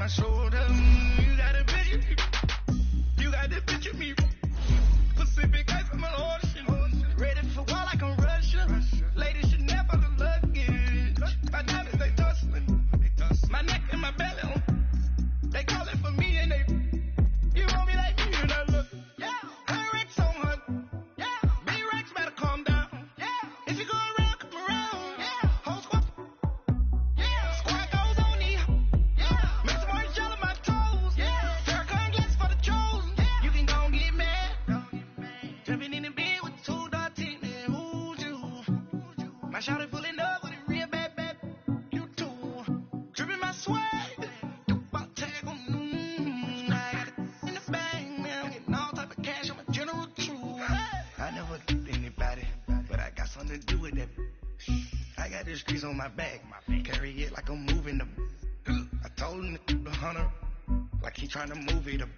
shoulder. You got a picture. You got the picture me. Pacific ice from an ocean. Ready for war like I'm Russian. Ladies should never look luggage. My diamonds, they tussling. My neck and my belly on. They call it for me and they. You want me like me and I look. Yeah. Her Rex on her. Yeah. B-Rex better calm down. Yeah. If you go around, come around. Yeah. Whole squad. Yeah. Squad goes on me. Yeah. Make some orange gel on my toes. Yeah. Farrakhan gets for the chosen. Yeah. You can go and get mad. Jumping in the bed with 2 dark teeth. Man, who's you? My shawty pulling up with a real bad. You too. Dripping my swag. To do with that. I got the streets on my back. Carry it like I'm moving them. I told him to the hunter like he trying to move it up.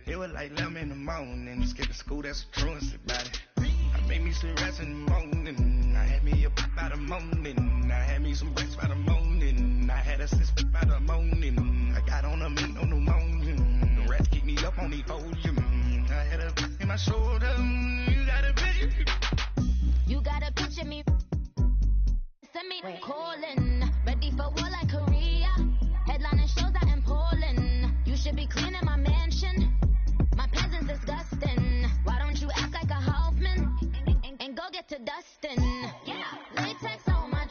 It was like 11 in the morning. Skip to school, that's the truancy about it. I made me some rest in the morning. I had me a pop by the morning. I had me some breaks by the morning. I had a sis by the morning. I got on a meat on the morning. The rats keep me up on the podium. I had a in my shoulder. You got a picture. You gotta picture me, send me calling, ready for war like Korea, headlining shows out in Poland, you should be cleaning my mansion, my presence disgusting, why don't you act like a Hoffman, and go get to dustin', yeah, latex on my,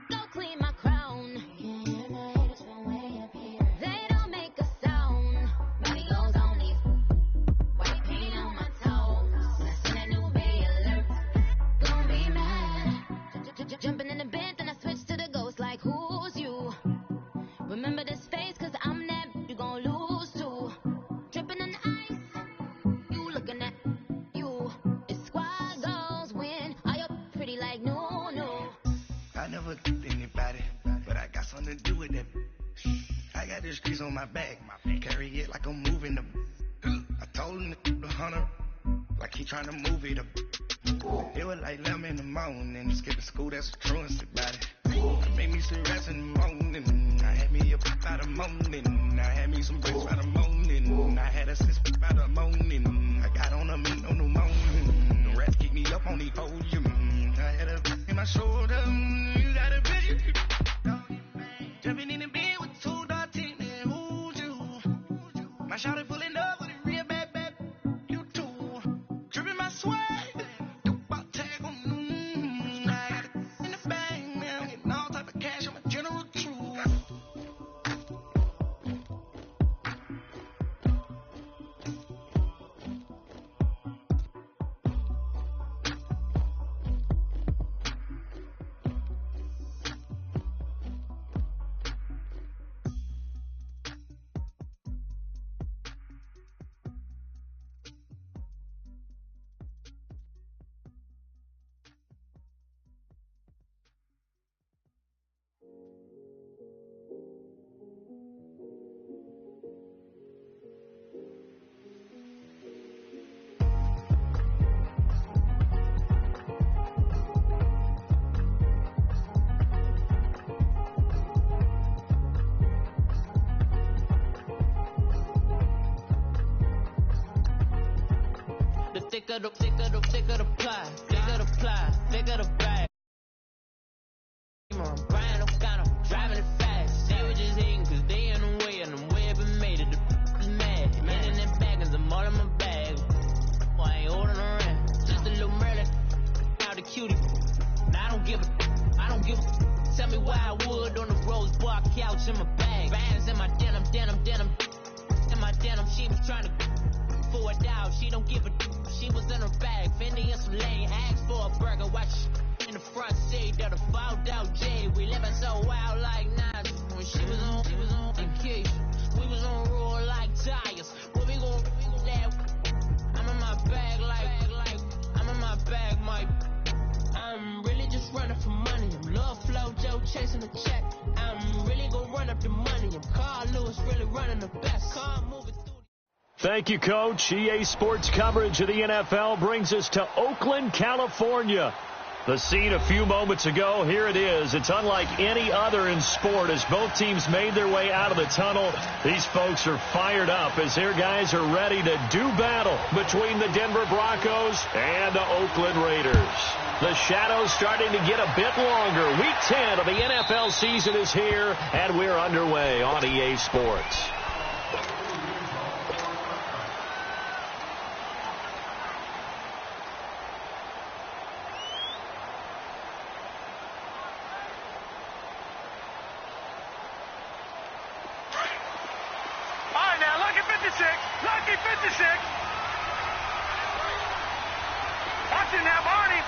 go clean my crown, can't hear my haters from way up here, they don't make a sound, money goes on these, white paint on my toes, when I send a new bay alert. Don't be mad. Jumping in the bed, then I switch to the ghost like who's you? Remember this face, cause I'm that you gon' lose too. Dripping in ice, you looking at you. It's squad goals win. Are you pretty like no? I never did anybody, but I got something to do with that. I got the streets on my back. Carry it like I'm moving them. I told him to the hunter like he trying to move it up. It was like 11 in the morning. Skip to school, that's the truancy about it. I made me some rest in the morning. I had me a pop by the morning. I had me some breaks by the morning. I had a sis by the morning. I got on a meat on the morning. The rats keep me up on the podium. I had a in my shoulder. You got a picture. Jumping in the bed with 2 dark teeth. Man, who's you? My shawty pulling up with a real bad. You too. Dripping my swag. Thicker the pie, thicker the bag. I'm Brian O'Connor, driving it fast. They were just hating cause they in the way and I'm way up and made it. The is mad. Man in them baggins, I'm all in my bag. Boy, I ain't holding around. Just a little Merlin, out the cutie. Now I don't give a. Tell me why I would on the rose bar couch in my bag. Bands in my denim. In my denim, she was trying to for it out. She don't give a. She was in her bag, Fendi and some lane, asked for a burger, watch in the front seat of the fouled out J. We living so wild like Nas. When she was on vacation, we was on roll like tires. What we gon' that? I'm in my bag like I'm in my bag, Mike. I'm really just running for money. I'm Love Flow Joe chasing the check. I'm really gonna run up the money. I'm Carl Lewis really running the best. Car moving through. Thank you, Coach. EA Sports coverage of the NFL brings us to Oakland, California. The scene a few moments ago, here it is. It's unlike any other in sport as both teams made their way out of the tunnel. These folks are fired up as their guys are ready to do battle between the Denver Broncos and the Oakland Raiders. The shadow's starting to get a bit longer. Week 10 of the NFL season is here, and we're underway on EA Sports. Lucky 56. Watch it now, Barney.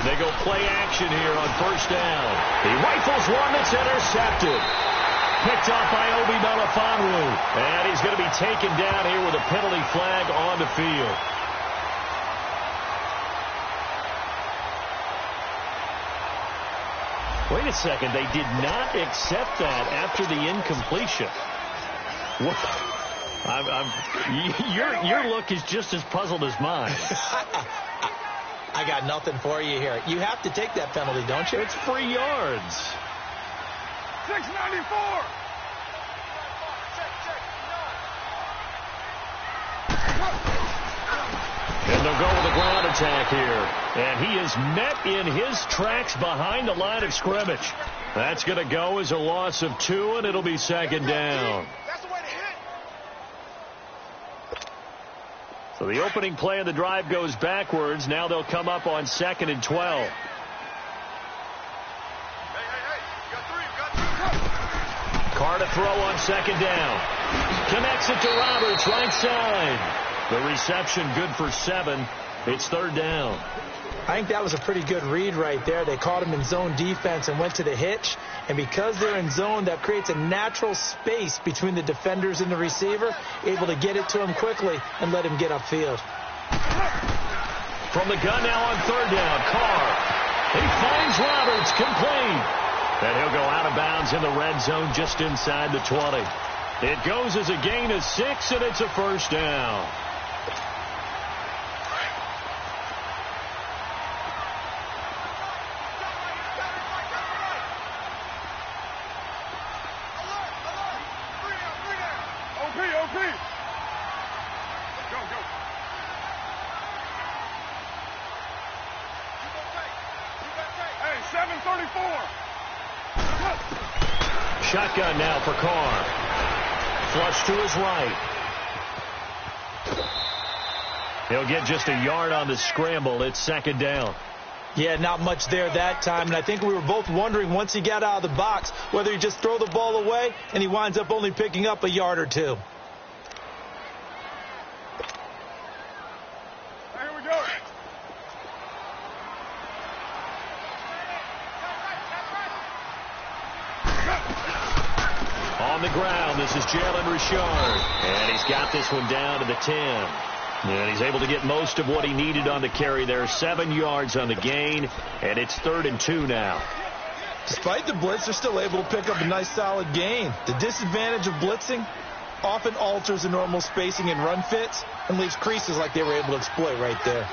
They go play action here on first down. He rifles one that's intercepted. Picked off by Obi Melifonwu. And he's going to be taken down here with a penalty flag on the field. Wait a second. They did not accept that after the incompletion. What? Your look is just as puzzled as mine. I got nothing for you here. You have to take that penalty, don't you? It's 3 yards. 694. And they'll go with a ground attack here. And he is met in his tracks behind the line of scrimmage. That's going to go as a loss of 2, and it'll be second down. That's the way to hit. So the opening play of the drive goes backwards. Now they'll come up on 2nd and 12. Hey, you got 3. Carr to throw on 2nd down. Connects it to Roberts, right side. The reception good for 7. It's 3rd down. I think that was a pretty good read right there. They caught him in zone defense and went to the hitch. And because they're in zone, that creates a natural space between the defenders and the receiver, able to get it to him quickly and let him get upfield. From the gun now on 3rd down, Carr. He finds Roberts, complete. And he'll go out of bounds in the red zone just inside the 20. It goes as a gain of 6, and it's a 1st down. Shotgun now for Carr. Flush to his right. He'll get just a yard on the scramble. It's 2nd down. Yeah, not much there that time. And I think we were both wondering once he got out of the box whether he just throw the ball away, and he winds up only picking up a yard or 2. Here we go. On the ground, this is Jalen Richard. And he's got this one down to the 10. And he's able to get most of what he needed on the carry there. 7 yards on the gain, and it's 3rd and 2 now. Despite the blitz, they're still able to pick up a nice solid gain. The disadvantage of blitzing often alters the normal spacing and run fits and leaves creases like they were able to exploit right there.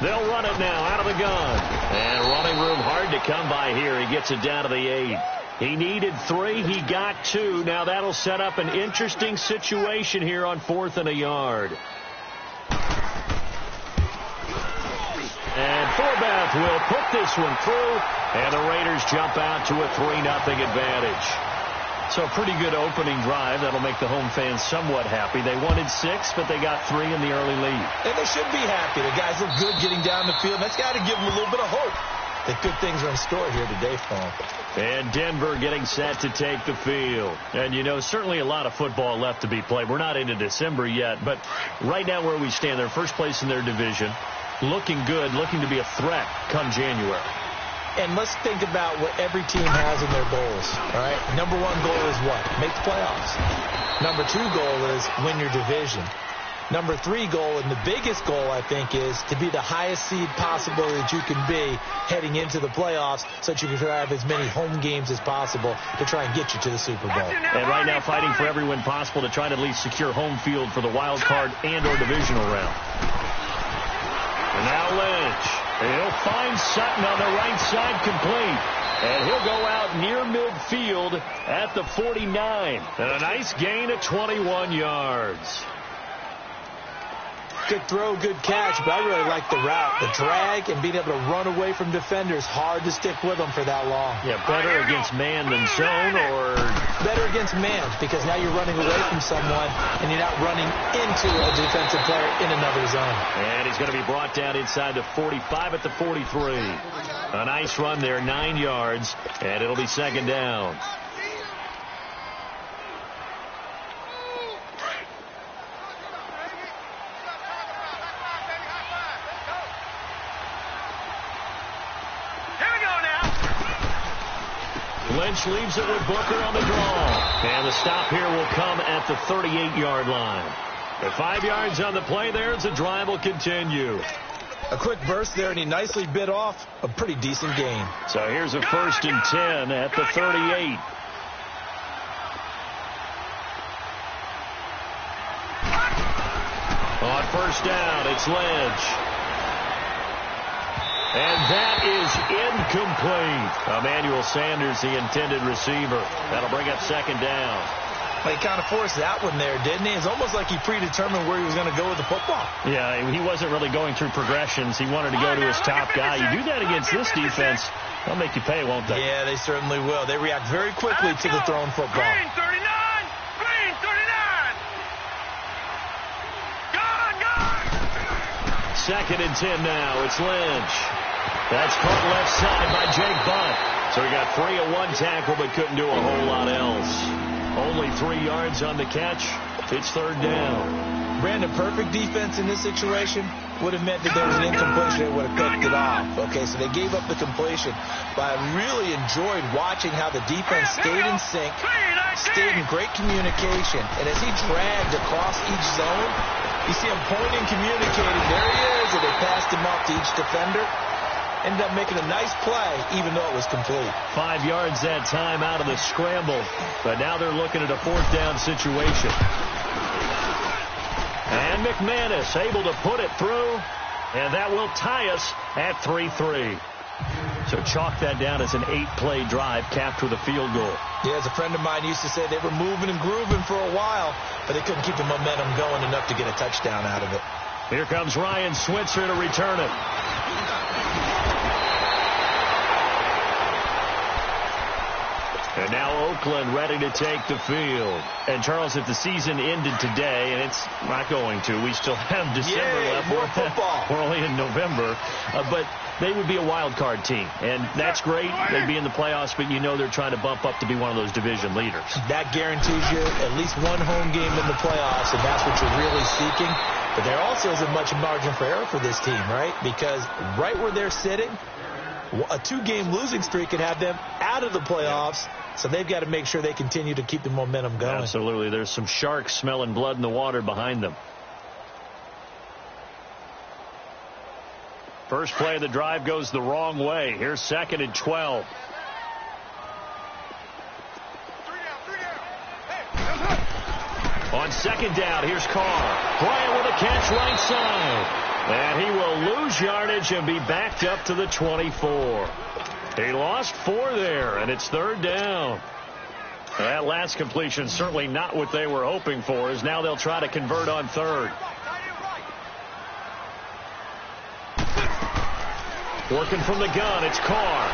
They'll run it now out of the gun. And running room hard to come by here. He gets it down to the 8. He needed 3. He got 2. Now that'll set up an interesting situation here on 4th and a yard. And Forbath will put this one through. And the Raiders jump out to a 3-0 advantage. So a pretty good opening drive. That'll make the home fans somewhat happy. They wanted 6, but they got 3 in the early lead. And they should be happy. The guys look good getting down the field. That's got to give them a little bit of hope that good things are in store here today for them. And Denver getting set to take the field. And, you know, certainly a lot of football left to be played. We're not into December yet, but right now where we stand, they're first place in their division. Looking good, looking to be a threat come January. And let's think about what every team has in their goals, all right? Number 1 goal is what? Make the playoffs. Number 2 goal is win your division. number 3 goal, and the biggest goal, I think, is to be the highest seed possible that you can be heading into the playoffs so that you can have as many home games as possible to try and get you to the Super Bowl. And right now fighting for every win possible to try to at least secure home field for the wild card and or divisional round. And now Lynch. He'll find Sutton on the right side, complete. And he'll go out near midfield at the 49. And a nice gain of 21 yards. Good throw, good catch, but I really like the route. The drag and being able to run away from defenders. Hard to stick with them for that long. Yeah, better against man than zone, or? Better against man, because now you're running away from someone and you're not running into a defensive player in another zone. And he's going to be brought down inside the 45 at the 43. A nice run there, 9 yards, and it'll be second down. Lynch leaves it with Booker on the draw. And the stop here will come at the 38-yard line. At 5 yards on the play there, as the drive will continue. A quick burst there, and he nicely bit off a pretty decent gain. So here's a 1st and 10 at the 38. On first down, it's Lynch. And that is incomplete. Emmanuel Sanders, the intended receiver. That'll bring up second down. He kind of forced that one there, didn't he? It's almost like he predetermined where he was going to go with the football. Yeah, he wasn't really going through progressions. He wanted to go to his top guy. You do that against this defense, they'll make you pay, won't they? Yeah, they certainly will. They react very quickly to the thrown football. Green 39! Green 39! Gone! 2nd and 10 now. It's Lynch. That's caught left side by Jake Butt. So he got 3 at one tackle, but couldn't do a whole lot else. Only 3 yards on the catch. It's third down. Brandon, perfect defense in this situation would have meant that there was an incompletion that would have picked it off. Okay, so they gave up the completion. But I really enjoyed watching how the defense stayed in sync, stayed in great communication. And as he dragged across each zone, you see him pointing, communicating. There he is, and they passed him off to each defender. Ended up making a nice play, even though it was complete. 5 yards that time out of the scramble. But now they're looking at a 4th down situation. And McManus able to put it through. And that will tie us at 3-3. So chalk that down as an 8-play drive capped with a field goal. Yeah, as a friend of mine used to say, they were moving and grooving for a while, but they couldn't keep the momentum going enough to get a touchdown out of it. Here comes Ryan Switzer to return it. And now Oakland ready to take the field. And, Charles, if the season ended today, and it's not going to, we still have December left. More football. We're only in November. But they would be a wild card team. And that's great. They'd be in the playoffs, but you know they're trying to bump up to be one of those division leaders. That guarantees you at least one home game in the playoffs, and that's what you're really seeking. But there also isn't much margin for error for this team, right? Because right where they're sitting, a 2-game losing streak could have them out of the playoffs. So they've got to make sure they continue to keep the momentum going. Absolutely. There's some sharks smelling blood in the water behind them. First play of the drive goes the wrong way. Here's 2nd and 12. On 2nd down, here's Carr. Bryant with a catch right side. And he will lose yardage and be backed up to the 24. He lost 4 there, and it's 3rd down. That last completion certainly not what they were hoping for, as now they'll try to convert on 3rd. Working from the gun, it's Carr.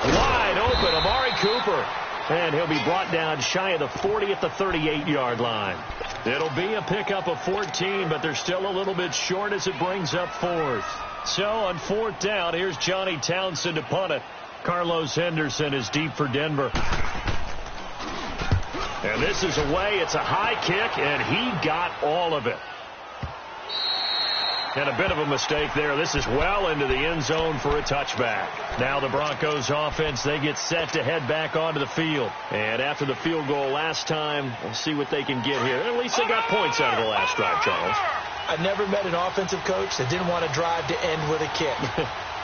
Wide open, Amari Cooper. And he'll be brought down shy of the 40 at the 38-yard line. It'll be a pickup of 14, but they're still a little bit short as it brings up 4th. So on 4th down, here's Johnny Townsend to punt it. Carlos Henderson is deep for Denver. And this is away. It's a high kick, and he got all of it. And a bit of a mistake there. This is well into the end zone for a touchback. Now the Broncos offense, they get set to head back onto the field. And after the field goal last time, we'll see what they can get here. At least they got points out of the last drive, Charles. I never met an offensive coach that didn't want to drive to end with a kick.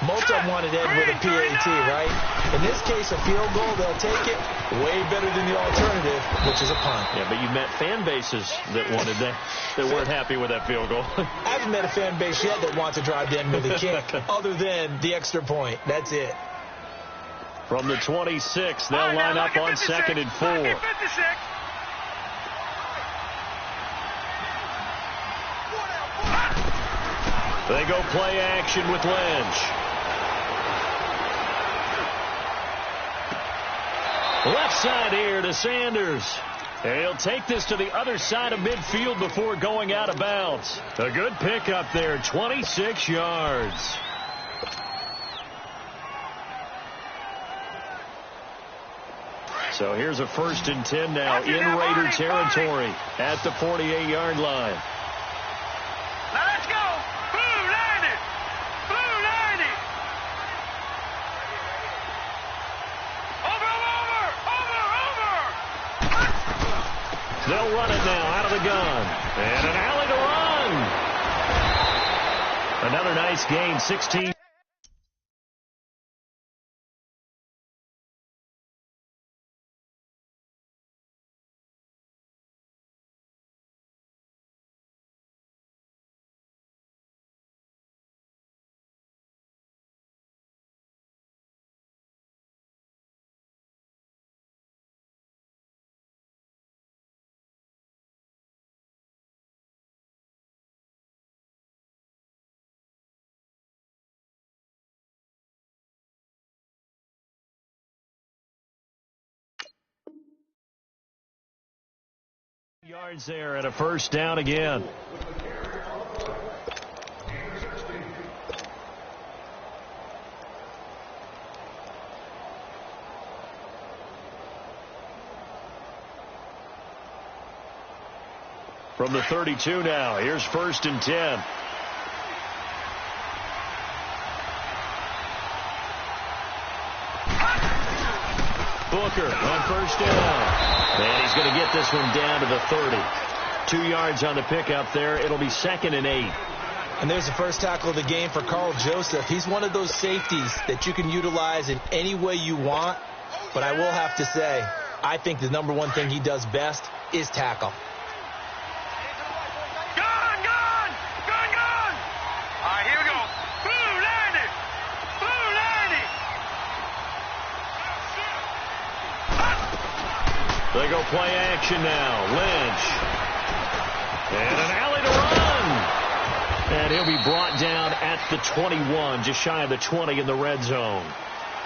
Most of them wanted to end with a PAT, right? In this case, a field goal, they'll take it. Way better than the alternative, which is a punt. Yeah, but you met fan bases that wanted that weren't happy with that field goal. I haven't met a fan base yet that wants to drive to end with a kick, other than the extra point. That's it. From the 26, they'll line up on 2nd and 4. They go play action with Lynch. Left side here to Sanders. And he'll take this to the other side of midfield before going out of bounds. A good pickup there, 26 yards. So here's a 1st and 10 now in Raider territory at the 48-yard line. Now let's go. Blue 90. Blue 90. Over. They'll run it now out of the gun. And an alley to run. Another nice gain, 16. Yards there and a 1st down again. From the 32 now, here's 1st and 10. Booker on 1st down. And he's going to get this one down to the 30. 2 yards on the pickup there. It'll be 2nd and 8. And there's the first tackle of the game for Carl Joseph. He's one of those safeties that you can utilize in any way you want. But I will have to say, I think the number one thing he does best is tackle. Gone. All right, here we go. Blue 90. Blue 90. They go play action now. Lynch. And an alley to run. And he'll be brought down at the 21, just shy of the 20 in the red zone.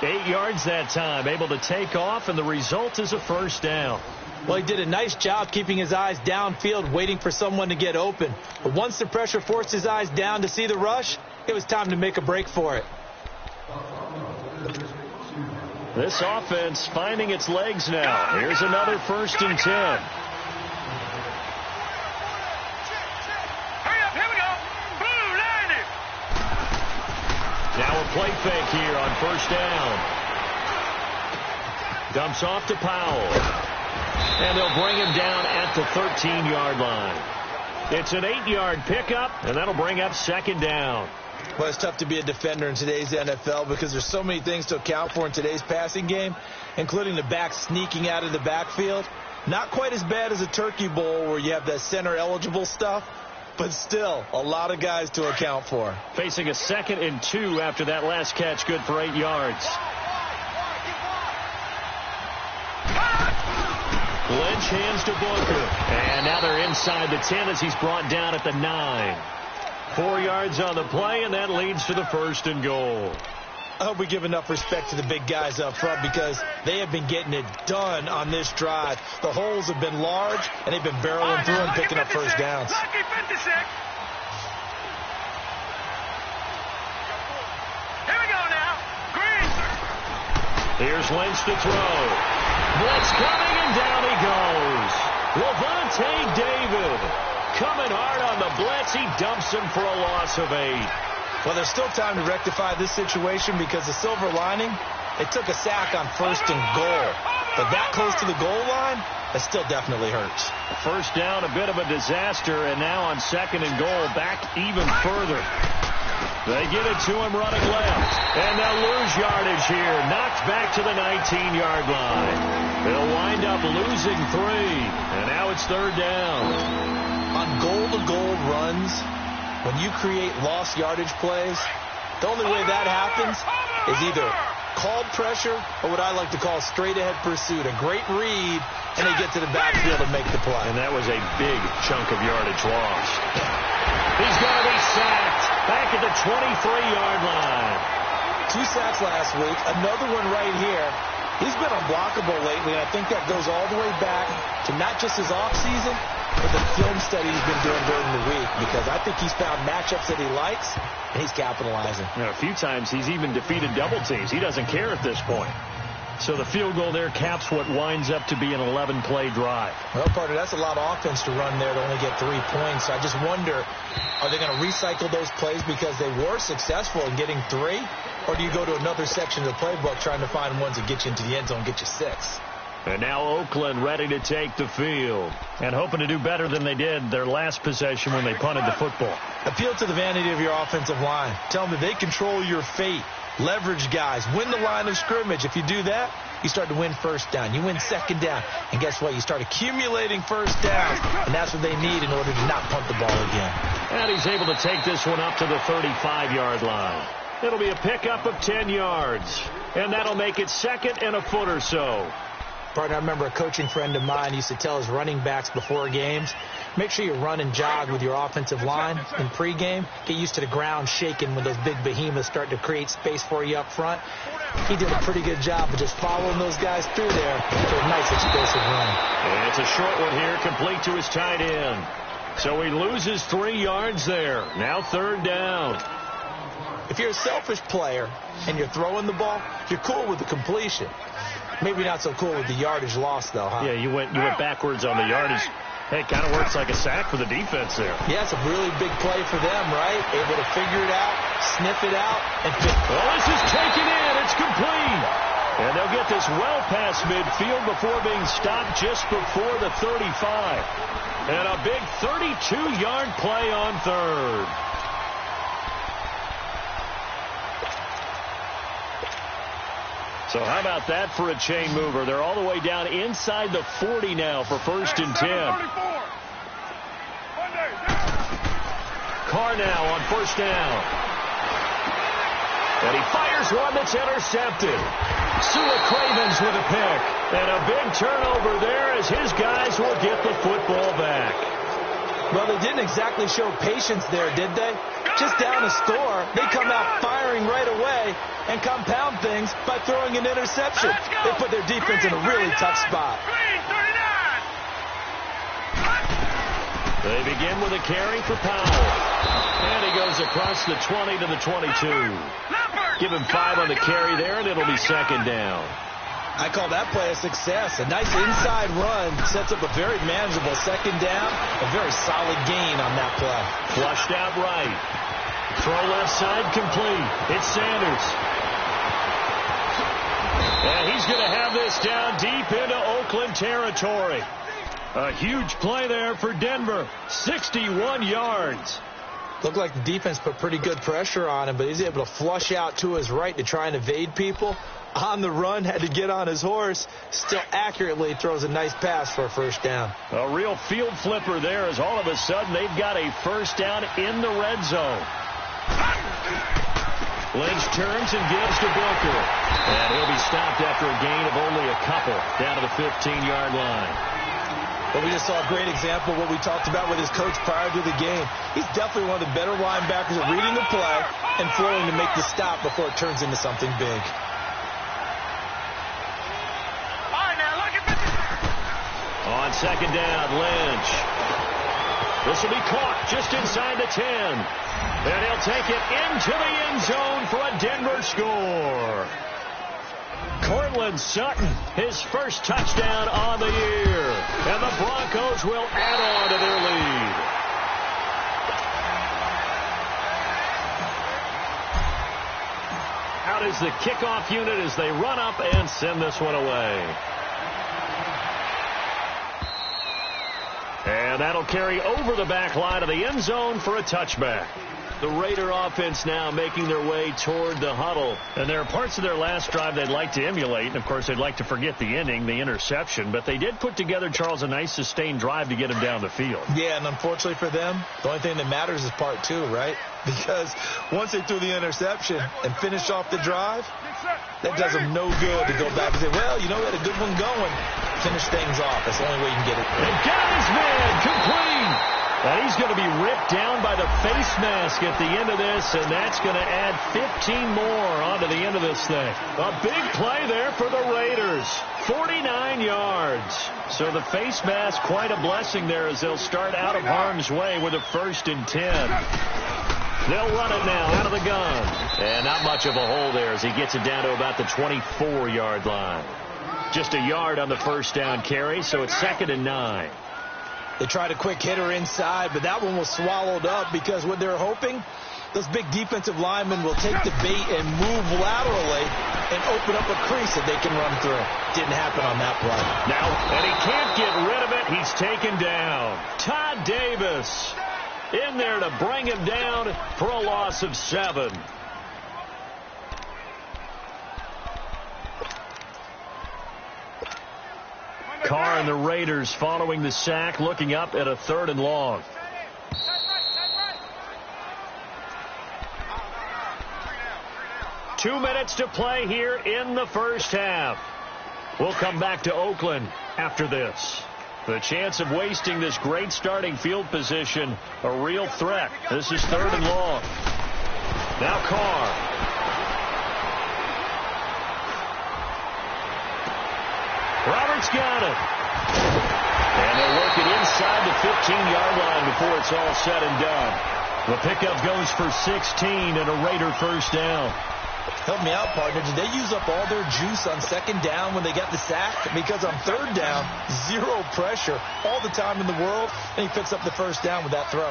8 yards that time, able to take off, and the result is a 1st down. Well, he did a nice job keeping his eyes downfield, waiting for someone to get open. But once the pressure forced his eyes down to see the rush, it was time to make a break for it. This offense finding its legs now. Here's another 1st and 10. Hurry up, here we go. Blue 90. Now a play fake here on 1st down. Dumps off to Powell. And they'll bring him down at the 13-yard line. It's an 8-yard pickup, and that'll bring up 2nd down. Well, it's tough to be a defender in today's NFL because there's so many things to account for in today's passing game, including the back sneaking out of the backfield. Not quite as bad as a turkey bowl where you have that center-eligible stuff, but still a lot of guys to account for. Facing a 2nd and 2 after that last catch, good for 8 yards. Lynch hands to Booker. And now they're inside the 10 as he's brought down at the 9. 4 yards on the play, and that leads to the 1st and goal. I hope we give enough respect to the big guys up front because they have been getting it done on this drive. The holes have been large, and they've been barreling through and picking up 1st downs. Lucky 56. Here we go now. Green. Here's Lynch to throw. Blitz coming, and down he goes. Levante David. coming hard on the blitz. He dumps him for a loss of 8. Well, there's still time to rectify this situation because the silver lining, they took a sack on 1st and goal. But that close to the goal line, that still definitely hurts. First down, a bit of a disaster, and now on 2nd and goal, back even further. They get it to him running left, and they'll lose yardage here. Knocked back to the 19-yard line. They'll wind up losing 3, and now it's 3rd down. On goal-to-goal runs, when you create lost yardage plays, the only way that happens is either called pressure or what I like to call straight-ahead pursuit. A great read, and they get to the backfield and make the play. And that was a big chunk of yardage lost. He's going to be sacked back at the 23-yard line. 2 sacks last week, another one right here. He's been unblockable lately, and I think that goes all the way back to not just his offseason, but the film study he's been doing during the week, because I think he's found matchups that he likes, and he's capitalizing. A few times he's even defeated double teams. He doesn't care at this point. So the field goal there caps what winds up to be an 11-play drive. Well, partner, that's a lot of offense to run there to only get 3 points. So I just wonder, are they going to recycle those plays because they were successful in getting 3? Or do you go to another section of the playbook trying to find ones that get you into the end zone and get you 6? And now Oakland ready to take the field and hoping to do better than they did their last possession when they punted the football. Appeal to the vanity of your offensive line. Tell them that they control your fate. Leverage guys. Win the line of scrimmage. If you do that, you start to win 1st down. You win 2nd down. And guess what? You start accumulating 1st downs. And that's what they need in order to not punt the ball again. And he's able to take this one up to the 35-yard line. It'll be a pickup of 10 yards. And that'll make it 2nd and a foot or so. Partner, I remember a coaching friend of mine used to tell his running backs before games, make sure you run and jog with your offensive line in pregame. Get used to the ground shaking when those big behemoths start to create space for you up front. He did a pretty good job of just following those guys through there for a nice explosive run. And it's a short one here, complete to his tight end. So he loses 3 yards there. Now 3rd down. If you're a selfish player and you're throwing the ball, you're cool with the completion. Maybe not so cool with the yardage loss, though, huh? Yeah, you went backwards on the yardage. Hey, it kind of works like a sack for the defense there. Yeah, it's a really big play for them, right? Able to figure it out, sniff it out, and fit. Well, this is taken in. It's complete. And they'll get this well past midfield before being stopped just before the 35. And a big 32-yard play on 3rd. So how about that for a chain mover? They're all the way down inside the 40 now for 1st and 10. Carr now on 1st down. And he fires one that's intercepted. Sula Cravens with a pick. And a big turnover there as his guys will get the football back. Well, they didn't exactly show patience there, did they? Just down a score, they come out firing right away and compound things by throwing an interception. They put their defense in a really tough spot. They begin with a carry for Powell. And he goes across the 20 to the 22. Give him 5 on the carry there, and it'll be 2nd down. I call that play a success. A nice inside run sets up a very manageable 2nd down. A very solid gain on that play. Flushed out right. Throw left side complete. It's Sanders. And he's going to have this down deep into Oakland territory. A huge play there for Denver. 61 yards. Looked like the defense put pretty good pressure on him, but he's able to flush out to his right to try and evade people. On the run, had to get on his horse. Still accurately throws a nice pass for a 1st down. A real field flipper there as all of a sudden they've got a 1st down in the red zone. Lynch turns and gives to Booker. And he'll be stopped after a gain of only a couple down to the 15-yard line. But we just saw a great example of what we talked about with his coach prior to the game. He's definitely one of the better linebackers at reading the play and flowing to make the stop before it turns into something big. On 2nd down, Lynch. This will be caught just inside the 10. And he'll take it into the end zone for a Denver score. Cortland Sutton, his 1st touchdown on the year. And the Broncos will add on to their lead. is the kickoff unit as they run up and send this one away. And that'll carry over the back line of the end zone for a touchback. The Raider offense now making their way toward the huddle. And there are parts of their last drive they'd like to emulate. And, of course, they'd like to forget the ending, the interception. But they did put together, Charles, a nice sustained drive to get him down the field. Yeah, and unfortunately for them, the only thing that matters is part two, right? Because once they threw the interception and finished off the drive, that does them no good to go back and say, well, you know, we had a good one going. Finish things off. That's the only way you can get it. And got his man complete. And he's going to be ripped down by the face mask at the end of this, and that's going to add 15 more onto the end of this thing. A big play there for the Raiders. 49 yards. So the face mask, quite a blessing there as they'll start out of harm's way with a 1st and 10. They'll run it now out of the gun. And not much of a hole there as he gets it down to about the 24-yard line. Just a yard on the first down carry, so it's 2nd and 9. They tried a quick hitter inside, but that one was swallowed up because what they're hoping, those big defensive linemen will take the bait and move laterally and open up a crease that they can run through. Didn't happen on that play. Now, and he can't get rid of it. He's taken down. Todd Davis in there to bring him down for a loss of 7. Carr and the Raiders following the sack, looking up at a 3rd and long. Two minutes to play here in the first half. We'll come back to Oakland after this. The chance of wasting this great starting field position, a real threat. This is 3rd and long. Now Carr. Roberts got it. And they'll work it inside the 15-yard line before it's all said and done. The pickup goes for 16 and a Raider 1st down. Help me out, partner. Did they use up all their juice on 2nd down when they got the sack? Because on 3rd down, 0 pressure all the time in the world, and he picks up the 1st down with that throw.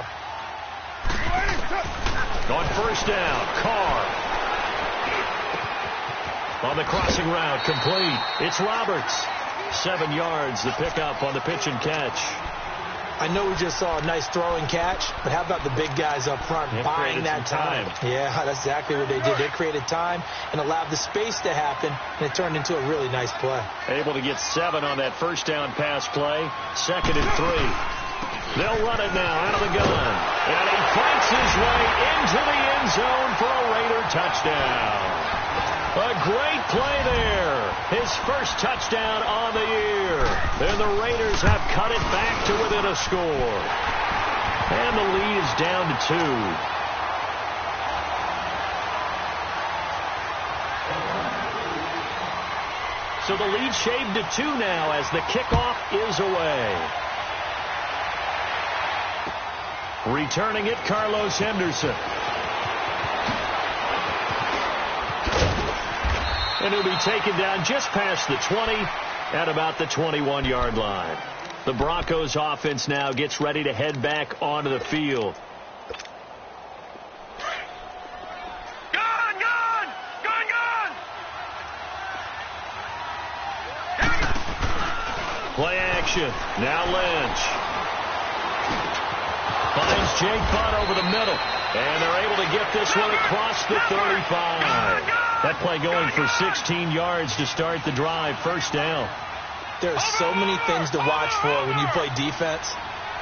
On 1st down, Carr. On the crossing route, complete. It's Roberts. 7 yards, the pickup on the pitch and catch. I know we just saw a nice throw and catch, but how about the big guys up front buying that time? Yeah, that's exactly what they did. They created time and allowed the space to happen, and it turned into a really nice play. Able to get 7 on that 1st down pass play. 2nd and 3. They'll run it now out of the gun. And he fights his way into the end zone for a Raider touchdown. A great play there. His 1st touchdown on the year. And the Raiders have cut it back to within a score. And the lead is down to 2. So the lead shaved to 2 now as the kickoff is away. Returning it, Carlos Henderson. And he'll be taken down just past the 20 at about the 21-yard line. The Broncos offense now gets ready to head back onto the field. Play action. Now Lynch. Finds Jake Butt over the middle. And they're able to get this one across the 35. That play going for 16 yards to start the drive. 1st down. There's so many things to watch for when you play defense.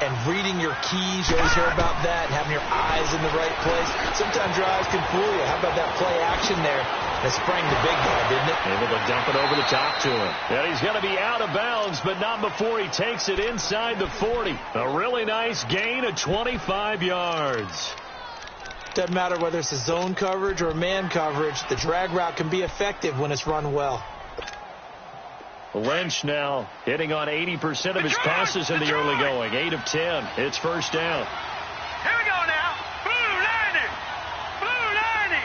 And reading your keys, you always hear about that, and having your eyes in the right place. Sometimes your eyes can fool you. How about that play action there? That sprang the big guy, didn't it? Able to dump it over the top to him. And he's going to be out of bounds, but not before he takes it inside the 40. A really nice gain of 25 yards. Doesn't matter whether it's a zone coverage or a man coverage, the drag route can be effective when it's run well. Lynch now hitting on 80% of his passes in the early going. 8 of 10. It's 1st down. Here we go now. Blue 90. Blue 90.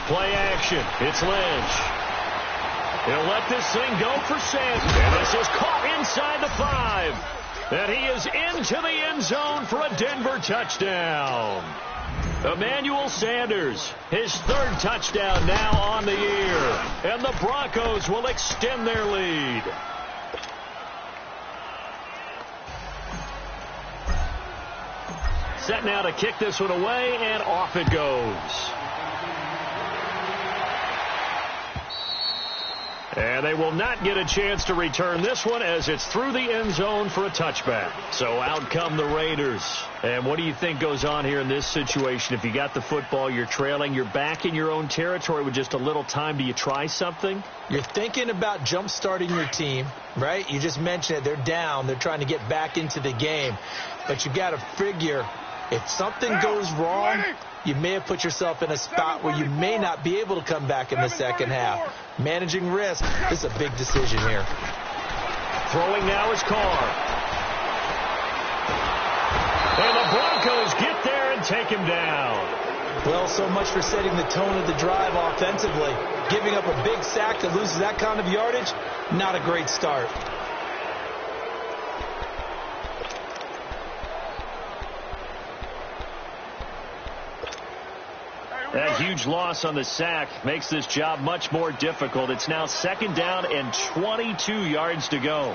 Play action. It's Lynch. He'll let this thing go for Sanders. And this is caught inside the 5. And he is into the end zone for a Denver touchdown. Emmanuel Sanders, his third touchdown now on the year. And the Broncos will extend their lead. Set now to kick this one away, and off it goes. And they will not get a chance to return this one as it's through the end zone for a touchback. So out come the Raiders. And what do you think goes on here in this situation? If you got the football, you're trailing, you're back in your own territory with just a little time. Do you try something? You're thinking about jump-starting your team, right? You just mentioned it. They're down. They're trying to get back into the game. But you got to figure if something goes wrong, you may have put yourself in a spot where you may not be able to come back in the second half. Managing risk, this is a big decision here. Throwing now is Carr. And the Broncos get there and take him down. Well, so much for setting the tone of the drive offensively. Giving up a big sack that loses that kind of yardage, not a great start. That huge loss on the sack makes this job much more difficult. It's now second down and 22 yards to go.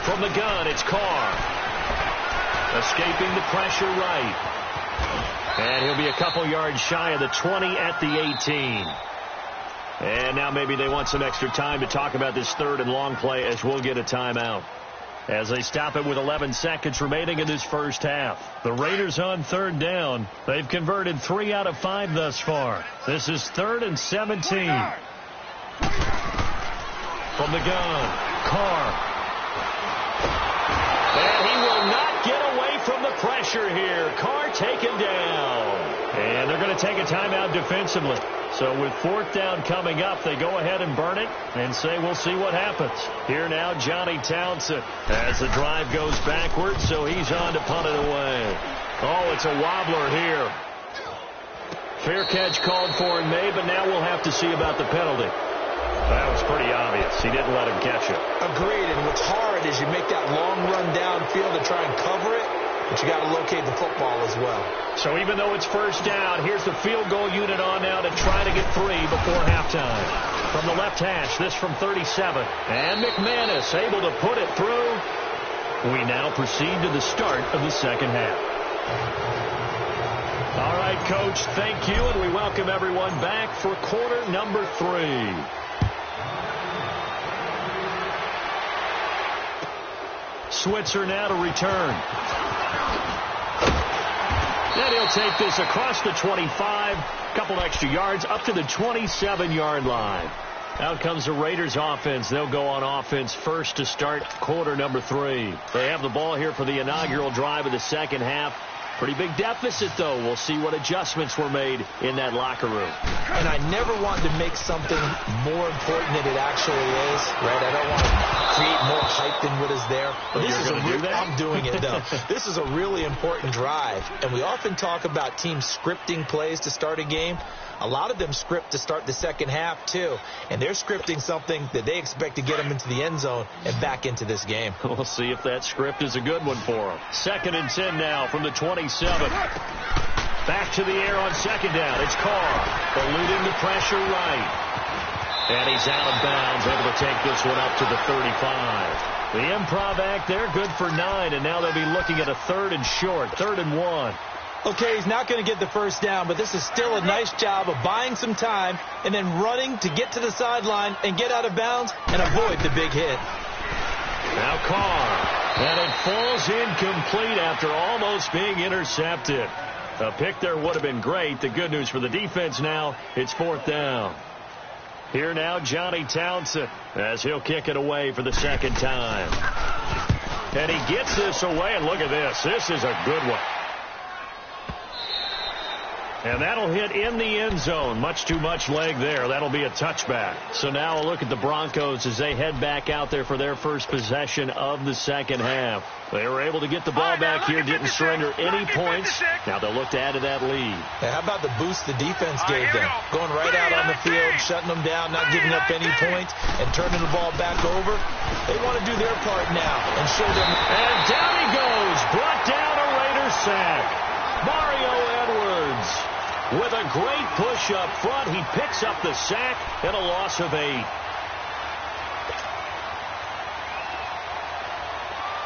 From the gun, it's Carr. Escaping the pressure right. And he'll be a couple yards shy of the 20 at the 18. And now maybe they want some extra time to talk about this third and long play as we'll get a timeout. As they stop it with 11 seconds remaining in this first half. The Raiders on third down. They've converted 3 out of 5 thus far. This is 3rd and 17. From the gun, Carr. And he will not get away from the pressure here. Carr taken down. And they're going to take a timeout defensively. So with 4th down coming up, they go ahead and burn it and say we'll see what happens. Here now, Johnny Townsend as the drive goes backwards, so he's on to punt it away. Oh, it's a wobbler here. Fair catch called for and made, but now we'll have to see about the penalty. That was pretty obvious. He didn't let him catch it. Agreed, and what's hard is you make that long run downfield to try and cover it, but you got to locate the football as well. So even though it's first down, here's the field goal unit on now to try to get 3 before halftime. From the left hash, this from 37. And McManus able to put it through. We now proceed to the start of the second half. All right, Coach, thank you, and we welcome everyone back for quarter number 3. Switzer now to return. Then he'll take this across the 25, couple extra yards up to the 27-yard line. Out comes the Raiders offense. They'll go on offense first to start quarter number 3. They have the ball here for the inaugural drive of the second half. Pretty big deficit, though. We'll see what adjustments were made in that locker room. And I never want to make something more important than it actually is, right? I don't want to create more hype than what is there. But this is I'm doing it, though. This is a really important drive. And we often talk about teams scripting plays to start a game. A lot of them script to start the second half, too. And they're scripting something that they expect to get them into the end zone and back into this game. We'll see if that script is a good one for them. 2nd and 10 now from the 27. Back to the air on second down. It's Carr eluding the pressure right. And he's out of bounds, able to take this one up to the 35. The improv act there, good for 9. And now they'll be looking at a 3rd and short, 3rd and 1. Okay, he's not going to get the first down, but this is still a nice job of buying some time and then running to get to the sideline and get out of bounds and avoid the big hit. Now Carr, and it falls incomplete after almost being intercepted. A pick there would have been great. The good news for the defense now, it's 4th down. Here now, Johnny Townsend, as he'll kick it away for the 2nd time. And he gets this away, and look at this. This is a good one. And that'll hit in the end zone. Much too much leg there. That'll be a touchback. So now a look at the Broncos as they head back out there for their first possession of the second half. They were able to get the ball back here, didn't surrender any points. Now they'll look to add to that lead. Hey, how about the boost the defense gave them? Going right out on the field, shutting them down, not giving up any points, and turning the ball back over. They want to do their part now and show them. And down he goes. Brought down a Raider sack. Mario Edwards with a great push up front. He picks up the sack and a loss of 8.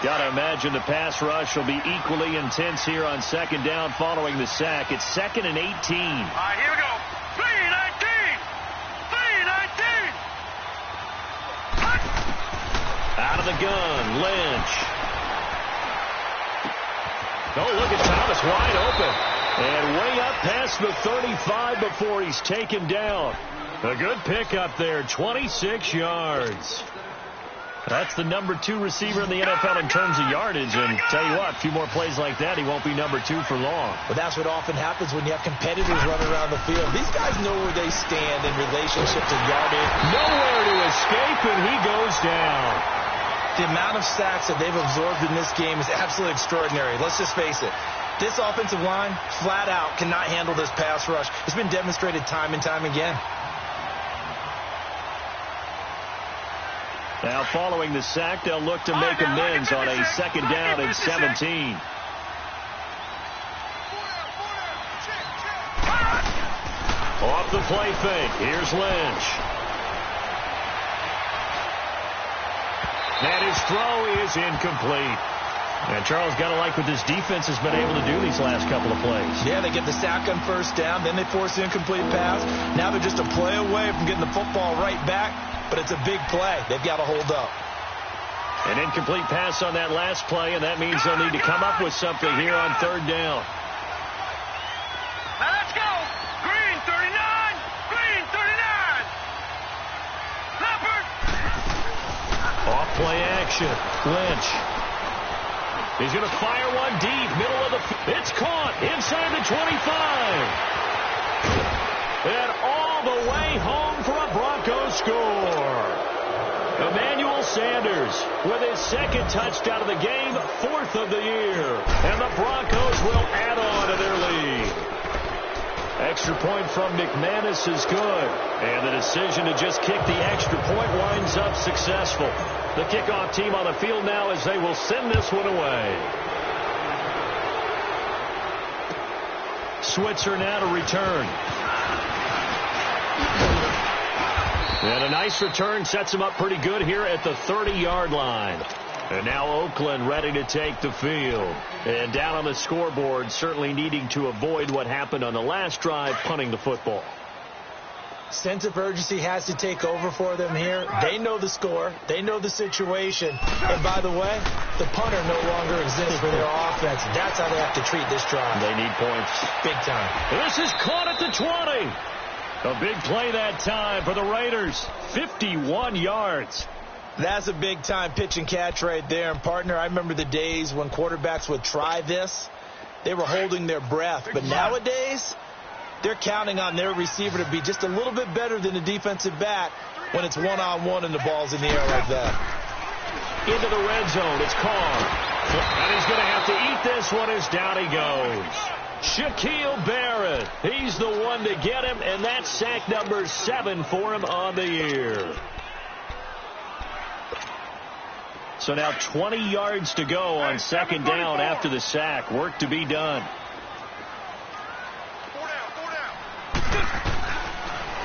Gotta imagine the pass rush will be equally intense here on second down following the sack. It's 2nd and 18. All right, here we go. 3-19. 3-19. Out of the gun, Lynch. Oh, look at Thomas wide open. And way up past the 35 before he's taken down. A good pickup there, 26 yards. That's the number 2 receiver in the NFL in terms of yardage. And tell you what, a few more plays like that, he won't be number 2 for long. But that's what often happens when you have competitors running around the field. These guys know where they stand in relationship to yardage. Nowhere to escape, and he goes down. The amount of sacks that they've absorbed in this game is absolutely extraordinary. Let's just face it. This offensive line, flat out, cannot handle this pass rush. It's been demonstrated time and time again. Now, following the sack, they'll look to make amends on a 2nd down and 17. Off the play fake. Here's Lynch. And his throw is incomplete. And Charles, got to like what this defense has been able to do these last couple of plays. Yeah, they get the sack on first down, then they force the incomplete pass. Now they're just a play away from getting the football right back, but it's a big play. They've got to hold up. An incomplete pass on that last play, and that means they'll need to come up with something here on 3rd down. Now let's go. Green 39. Green 39. Leopard. Off play action. Lynch. He's going to fire one deep, middle of the field. It's caught inside the 25. And all the way home for a Broncos score. Emmanuel Sanders with his 2nd touchdown of the game, 4th of the year. And the Broncos will add on to their lead. Extra point from McManus is good. And the decision to just kick the extra point winds up successful. The kickoff team on the field now as they will send this one away. Switzer now to return. And a nice return sets him up pretty good here at the 30-yard line. And now Oakland ready to take the field. And down on the scoreboard, certainly needing to avoid what happened on the last drive, punting the football. Sense of urgency has to take over for them here. They know the score. They know the situation. And by the way, the punter no longer exists for their offense. That's how they have to treat this drive. They need points. Big time. This is caught at the 20. A big play that time for the Raiders. 51 yards. That's a big-time pitch and catch right there. And, partner, I remember the days when quarterbacks would try this. They were holding their breath. But nowadays, they're counting on their receiver to be just a little bit better than the defensive back when it's one-on-one and the ball's in the air like that. Into the red zone. It's Carr. And he's going to have to eat this one as down he goes. Shaquille Barrett. He's the one to get him, and that's sack number 7 for him on the year. So now 20 yards to go on 2nd down after the sack. Work to be done.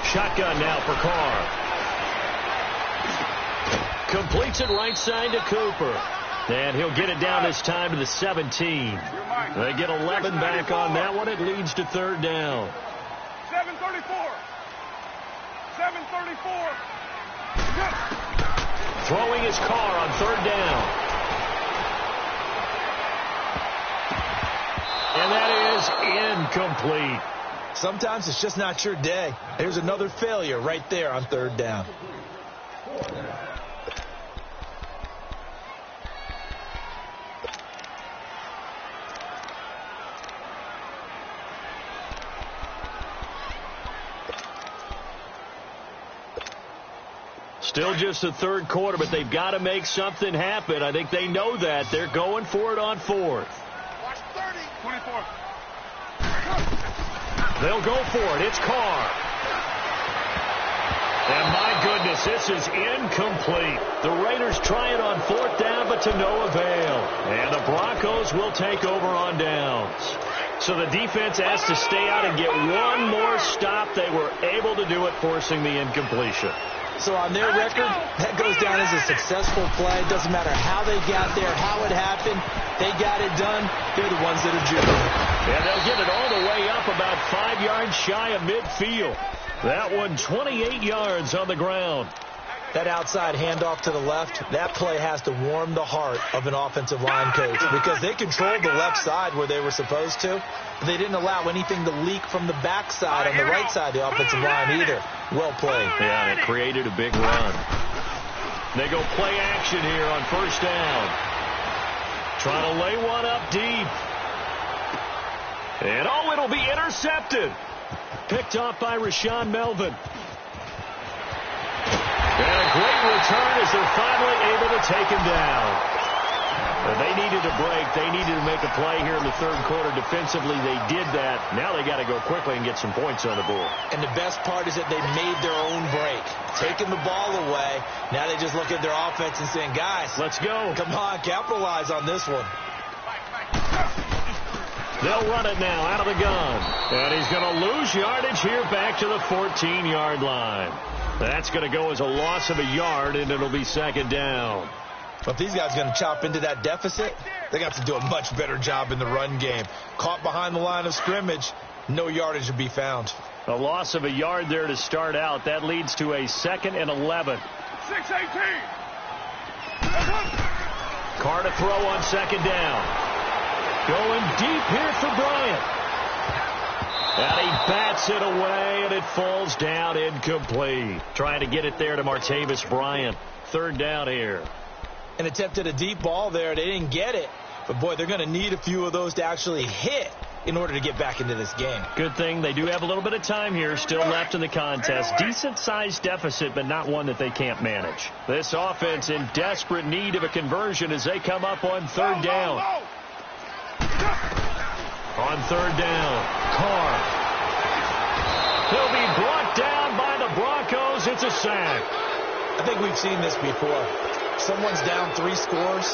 Shotgun now for Carr. Completes it right side to Cooper. And he'll get it down this time to the 17. They get 11 back on that one. It leads to 3rd down. 7:34. 7:34. Throwing his Carr on 3rd down. And that is incomplete. Sometimes it's just not your day. There's another failure right there on 3rd down. Still just the third quarter, but they've got to make something happen. I think they know that. They're going for it on fourth. Watch 30. 24. They'll go for it. It's Carr. And my goodness, this is incomplete. The Raiders try it on fourth down, but to no avail. And the Broncos will take over on downs. So the defense has to stay out and get one more stop. They were able to do it, forcing the incompletion. So on their record, that goes down as a successful play. It doesn't matter how they got there, how it happened. They got it done. They're the ones that are jubilant. And they'll get it all the way up about 5 yards shy of midfield. That one 28 yards on the ground. That outside handoff to the left, that play has to warm the heart of an offensive line coach because they controlled the left side where they were supposed to. But they didn't allow anything to leak from the backside on the right side of the offensive line either. Well played. Yeah, and it created a big run. They go play action here on first down. Trying to lay one up deep. And oh, it'll be intercepted. Picked off by Rashaan Melvin. And a great return as they're finally able to take him down. They needed a break. They needed to make a play here in the third quarter. Defensively, they did that. Now they got to go quickly and get some points on the board. And the best part is that they made their own break. Taking the ball away. Now they just look at their offense and saying, guys, let's go. Come on, capitalize on this one. They'll run it now out of the gun. And he's going to lose yardage here back to the 14-yard line. That's going to go as a loss of a yard, and it'll be second down. But if these guys are going to chop into that deficit, they got to do a much better job in the run game. Caught behind the line of scrimmage, no yardage to be found. A loss of a yard there to start out. That leads to a 2nd and 11. 6-18. Carr to throw on second down. Going deep here for Bryant. And he bats it away, and it falls down incomplete. Trying to get it there to Martavis Bryant. Third down here. And attempted a deep ball there. They didn't get it. But, boy, they're going to need a few of those to actually hit in order to get back into this game. Good thing they do have a little bit of time here still left in the contest. Decent-sized deficit, but not one that they can't manage. This offense in desperate need of a conversion as they come up on third down. On third down, Carr. He'll be brought down by the Broncos. It's a sack. I think we've seen this before. Someone's down 3 scores.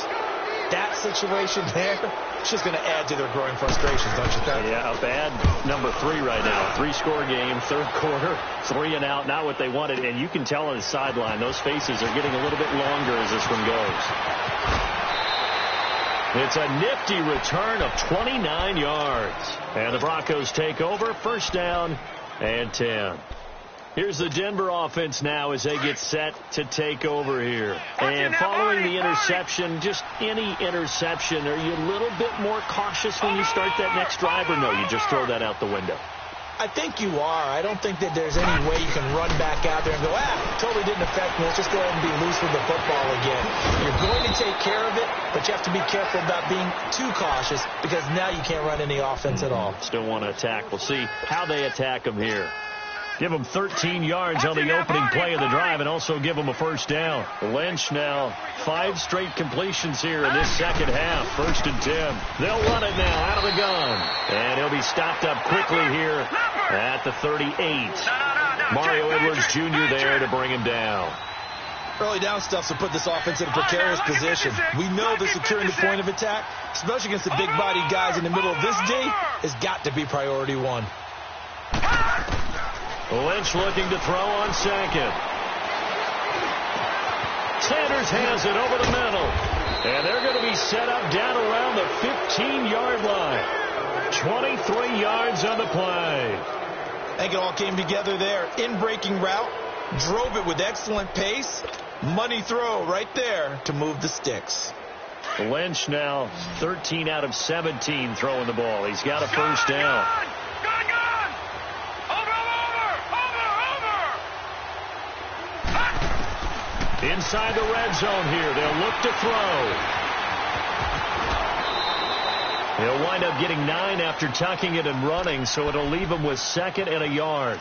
That situation there, it's just going to add to their growing frustrations, don't you think? Yeah, a bad number 3 right now. 3-score game, third quarter, 3 and out, not what they wanted. And you can tell on the sideline, those faces are getting a little bit longer as this one goes. It's a nifty return of 29 yards. And the Broncos take over, first down and 10. Here's the Denver offense now as they get set to take over here. And following the interception, just any interception, are you a little bit more cautious when you start that next drive, or no, you just throw that out the window? I think you are. I don't think that there's any way you can run back out there and go, totally didn't affect me. Let's just go ahead and be loose with the football again. You're going to take care of it, but you have to be careful about being too cautious because now you can't run any offense at all. Still want to attack. We'll see how they attack them here. Give them 13 yards on the opening play of the drive and also give them a first down. Lynch now 5 straight completions here in this second half. 1st and 10. They'll run it now out of the gun. And he'll be stopped up quickly here at the 38. Mario Edwards Jr. there to bring him down. Early down stuff to put this offense in a precarious position. We know that securing the point of attack, especially against the big-bodied guys in the middle of this D, has got to be priority 1. Lynch looking to throw on second. Sanders has it over the middle. And they're going to be set up down around the 15-yard line. 23 yards on the play. I think it all came together there. In-breaking route. Drove it with excellent pace. Money throw right there to move the sticks. Lynch now 13 out of 17 throwing the ball. He's got a first down. Inside the red zone here. They'll look to throw. He'll wind up getting 9 after tucking it and running, so it'll leave him with 2nd and a yard.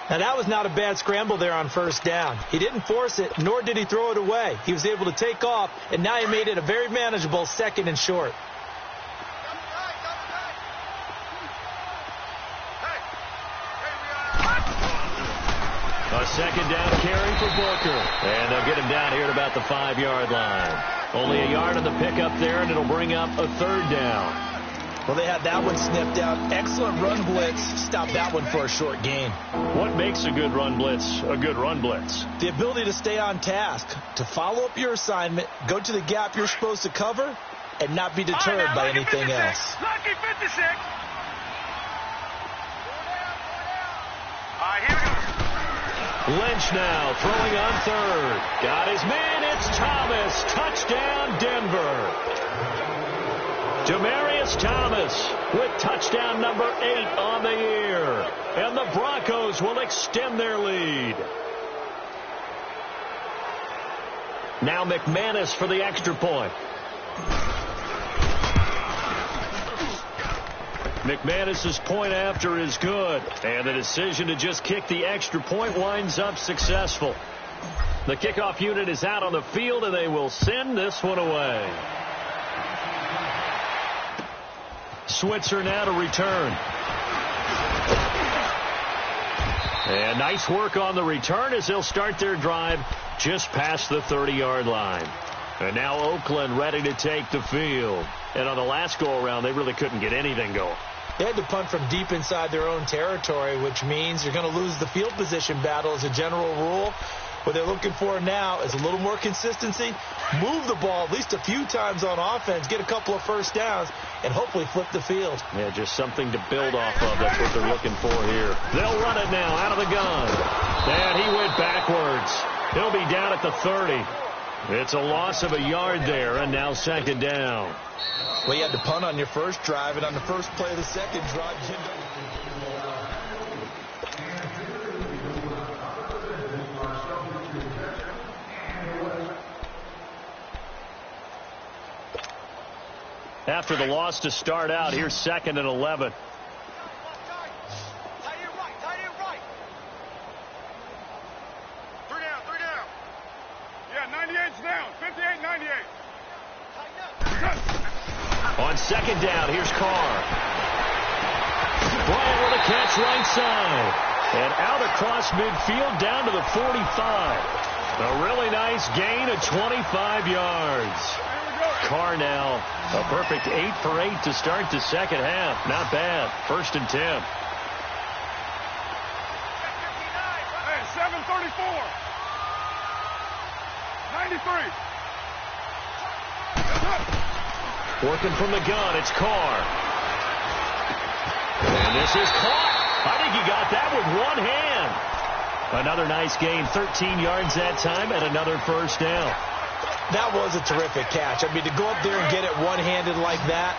Now, that was not a bad scramble there on first down. He didn't force it, nor did he throw it away. He was able to take off, and now he made it a very manageable 2nd and short. A 2nd down carry for Booker. And they'll get him down here at about the 5-yard line. Only a yard on the pickup there, and it'll bring up a 3rd down. Well, they had that one sniffed out. Excellent run blitz. Stop that one for a short gain. What makes a good run blitz a good run blitz? The ability to stay on task, to follow up your assignment, go to the gap you're supposed to cover, and not be deterred by anything else. Lucky 56. All right, here we go. Lynch now throwing on 3rd. Got his man. It's Thomas. Touchdown, Denver. Demaryius Thomas with touchdown number 8 on the year. And the Broncos will extend their lead. Now McManus for the extra point. McManus's point after is good. And the decision to just kick the extra point winds up successful. The kickoff unit is out on the field, and they will send this one away. Switzer now to return. And nice work on the return as they'll start their drive just past the 30-yard line. And now Oakland ready to take the field. And on the last go-around, they really couldn't get anything going. They had to punt from deep inside their own territory, which means you're going to lose the field position battle as a general rule. What they're looking for now is a little more consistency, move the ball at least a few times on offense, get a couple of first downs, and hopefully flip the field. Yeah, just something to build off of. That's what they're looking for here. They'll run it now out of the gun. And he went backwards. He'll be down at the 30. It's a loss of a yard there, and now 2nd down. Well, you had to punt on your first drive, and on the first play of the second drive, After the loss to start out, here's 2nd and 11. Tight end right. 3 down. Yeah, 98's down. 58, 98. On 2nd down, here's Carr. Bryant with a catch right side. And out across midfield down to the 45. A really nice gain of 25 yards. Carr now a perfect 8 for 8 to start the second half. Not bad. 1st and 10. Hey, 7:34. 93. Working from the gun, it's Carr. And this is caught. I think he got that with one hand. Another nice gain, 13 yards that time, and another first down. That was a terrific catch. I mean, to go up there and get it one-handed like that,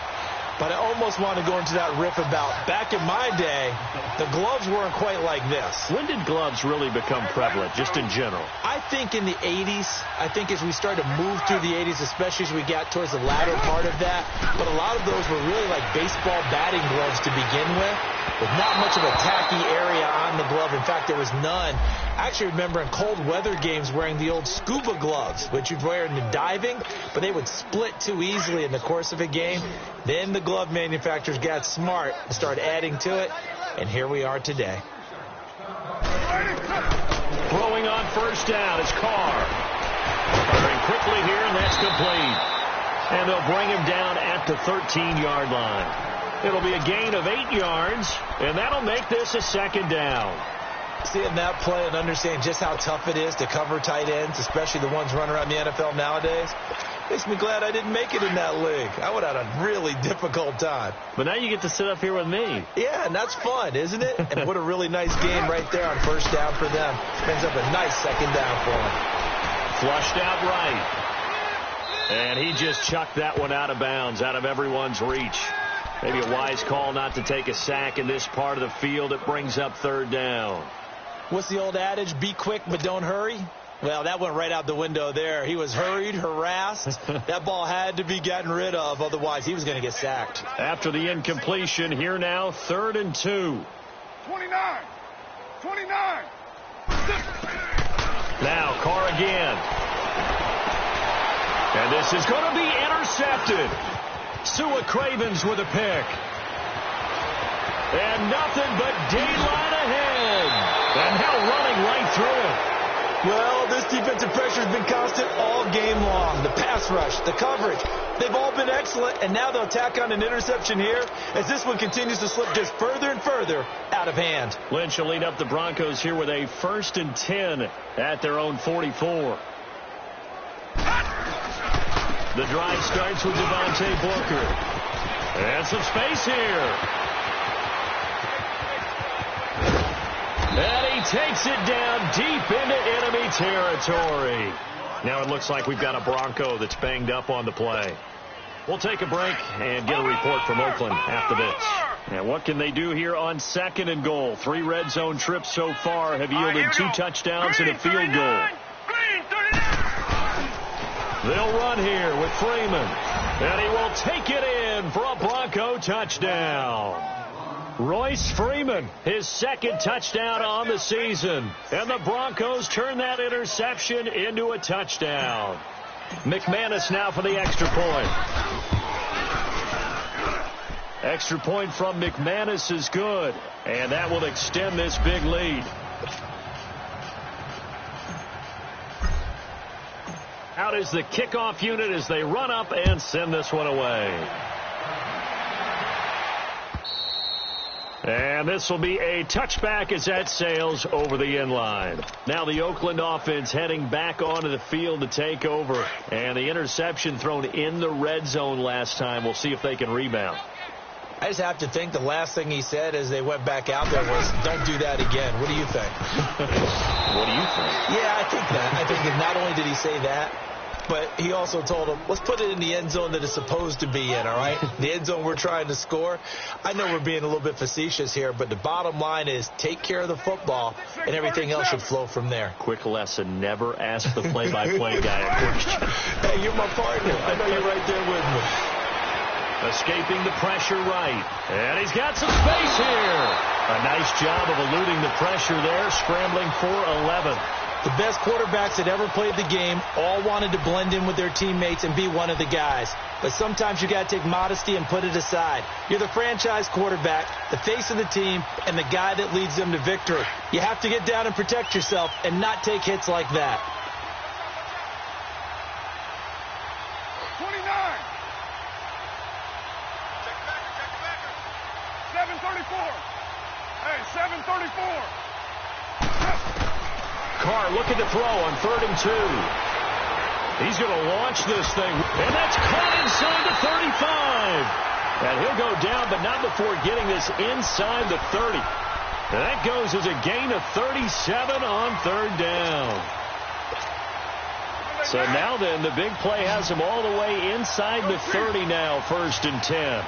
but I almost want to go into that riff about back in my day, the gloves weren't quite like this. When did gloves really become prevalent, just in general? I think in the 80s. I think as we started to move through the 80s, especially as we got towards the latter part of that. But a lot of those were really like baseball batting gloves to begin with not much of a tacky area on the glove. In fact, there was none. I actually remember in cold weather games wearing the old scuba gloves, which you'd wear in the diving, but they would split too easily in the course of a game. Then the glove manufacturers got smart and started adding to it, and here we are today. Throwing on first down is Carr. Firing quickly here, and that's complete. And they'll bring him down at the 13-yard line. It'll be a gain of 8 yards, and that'll make this a second down. Seeing that play and understanding just how tough it is to cover tight ends, especially the ones running around the NFL nowadays, makes me glad I didn't make it in that league. I would have had a really difficult time. But now you get to sit up here with me. Yeah, and that's fun, isn't it? And what a really nice game right there on first down for them. Brings up a nice second down for them. Flushed out right. And he just chucked that one out of bounds, out of everyone's reach. Maybe a wise call not to take a sack in this part of the field. It brings up third down. What's the old adage? Be quick, but don't hurry. Well, that went right out the window there. He was hurried, harassed. That ball had to be gotten rid of. Otherwise, he was going to get sacked. After the incompletion, here now, 3rd and 2. 29. 29. Now Carr again. And this is going to be intercepted. Sua Cravens with a pick. And nothing but daylight ahead. And now running right through it. Well, this defensive pressure has been constant all game long. The pass rush, the coverage, they've all been excellent, and now they'll tack on an interception here as this one continues to slip just further and further out of hand. Lynch will lead up the Broncos here with a 1st and 10 at their own 44. The drive starts with Devontae Booker. And some space here. And he takes it down deep into enemy territory. Now it looks like we've got a Bronco that's banged up on the play. We'll take a break and get a report from Oakland after this. And what can they do here on 2nd and goal? 3 red zone trips so far have yielded 2 touchdowns and a field goal. They'll run here with Freeman. And he will take it in for a Bronco touchdown. Royce Freeman, his 2nd touchdown on the season. And the Broncos turn that interception into a touchdown. McManus now for the extra point. Extra point from McManus is good. And that will extend this big lead. Out is the kickoff unit as they run up and send this one away. And this will be a touchback as that sails over the end line. Now the Oakland offense heading back onto the field to take over. And the interception thrown in the red zone last time. We'll see if they can rebound. I just have to think the last thing he said as they went back out there was, don't do that again. What do you think? What do you think? Yeah, I think that. I think that not only did he say that, but he also told him, let's put it in the end zone that it's supposed to be in, all right? The end zone we're trying to score. I know we're being a little bit facetious here, but the bottom line is take care of the football, and everything else should flow from there. Quick lesson, never ask the play-by-play guy a question. Hey, you're my partner. I know you're right there with me. Escaping the pressure right. And he's got some space here. A nice job of eluding the pressure there, scrambling for 11. The best quarterbacks that ever played the game all wanted to blend in with their teammates and be one of the guys. But sometimes you got to take modesty and put it aside. You're the franchise quarterback, the face of the team, and the guy that leads them to victory. You have to get down and protect yourself and not take hits like that. 29. 734. Hey, 734. Carr looking to throw on 3rd and 2. He's going to launch this thing. And that's caught inside the 35. And he'll go down, but not before getting this inside the 30. And that goes as a gain of 37 on 3rd down. So now then, the big play has him all the way inside the 30 now, 1st and 10.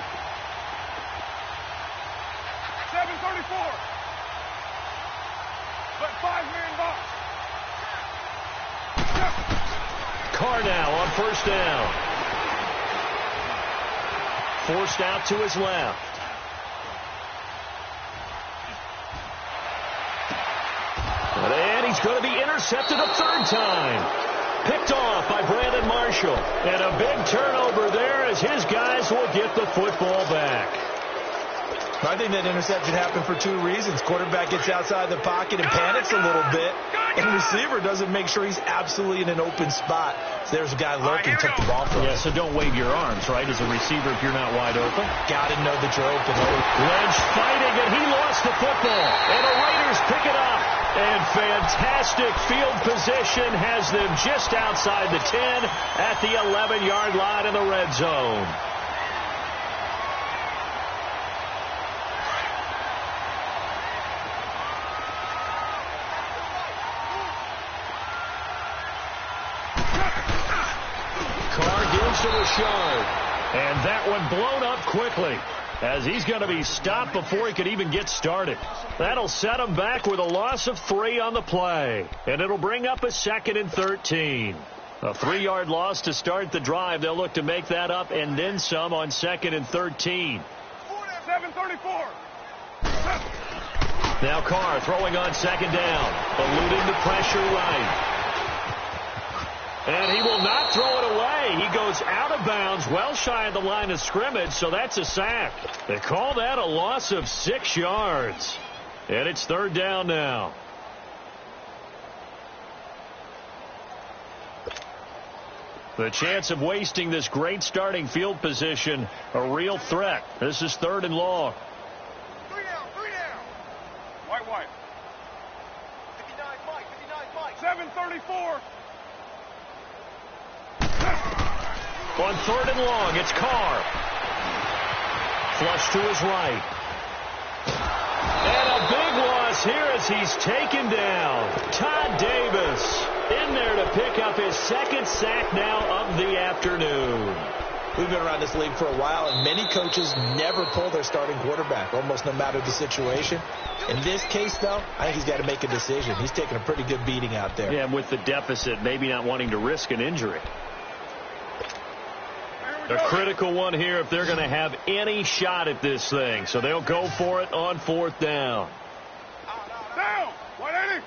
734. But $5 million. Carr now on 1st down. Forced out to his left. And he's going to be intercepted a 3rd time. Picked off by Brandon Marshall. And a big turnover there as his guys will get the football back. I think that interception happened for 2 reasons. Quarterback gets outside the pocket and panics a little bit. And receiver doesn't make sure he's absolutely in an open spot. So there's a guy lurking, took the ball from him. Yeah, so don't wave your arms, right, as a receiver if you're not wide open. Got to know that you're open. Lynch fighting, and he lost the football. And the Raiders pick it up. And fantastic field position has them just outside the 10 at the 11-yard line in the red zone. To Rashard. And that one blown up quickly as he's going to be stopped before he could even get started. That'll set him back with a loss of 3 on the play. And it'll bring up a 2nd and 13. A 3-yard loss to start the drive. They'll look to make that up and then some on 2nd and 13. 734. Now Carr throwing on second down, eluding the pressure right. And he will not throw it away. He goes out of bounds, well shy of the line of scrimmage, so that's a sack. They call that a loss of 6 yards. And it's third down now. The chance of wasting this great starting field position, a real threat. This is third and long. 3 down. White. 59 Mike. 734. On third and long, it's Carr. Flush to his right. And a big loss here as he's taken down. Todd Davis in there to pick up his second sack now of the afternoon. We've been around this league for a while, and many coaches never pull their starting quarterback, almost no matter the situation. In this case, though, I think he's got to make a decision. He's taking a pretty good beating out there. Yeah, and with the deficit, maybe not wanting to risk an injury. A critical one here if they're going to have any shot at this thing. So they'll go for it on fourth down. Down. 180.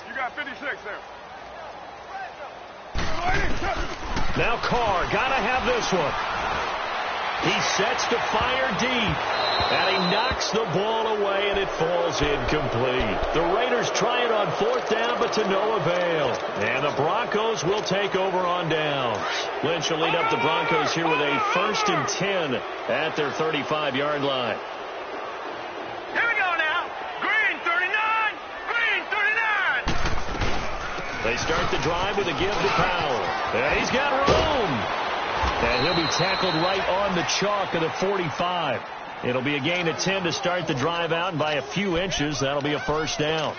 You got 56 there. Now Carr got to have this one. He sets to fire deep, and he knocks the ball away, and it falls incomplete. The Raiders try it on fourth down, but to no avail. And the Broncos will take over on downs. Lynch will lead up the Broncos here with a 1st and 10 at their 35-yard line. Here we go now. Green 39. They start the drive with a give to Powell. And he's got room. And he'll be tackled right on the chalk of the 45. It'll be a gain of 10 to start the drive out, and by a few inches, that'll be a first down.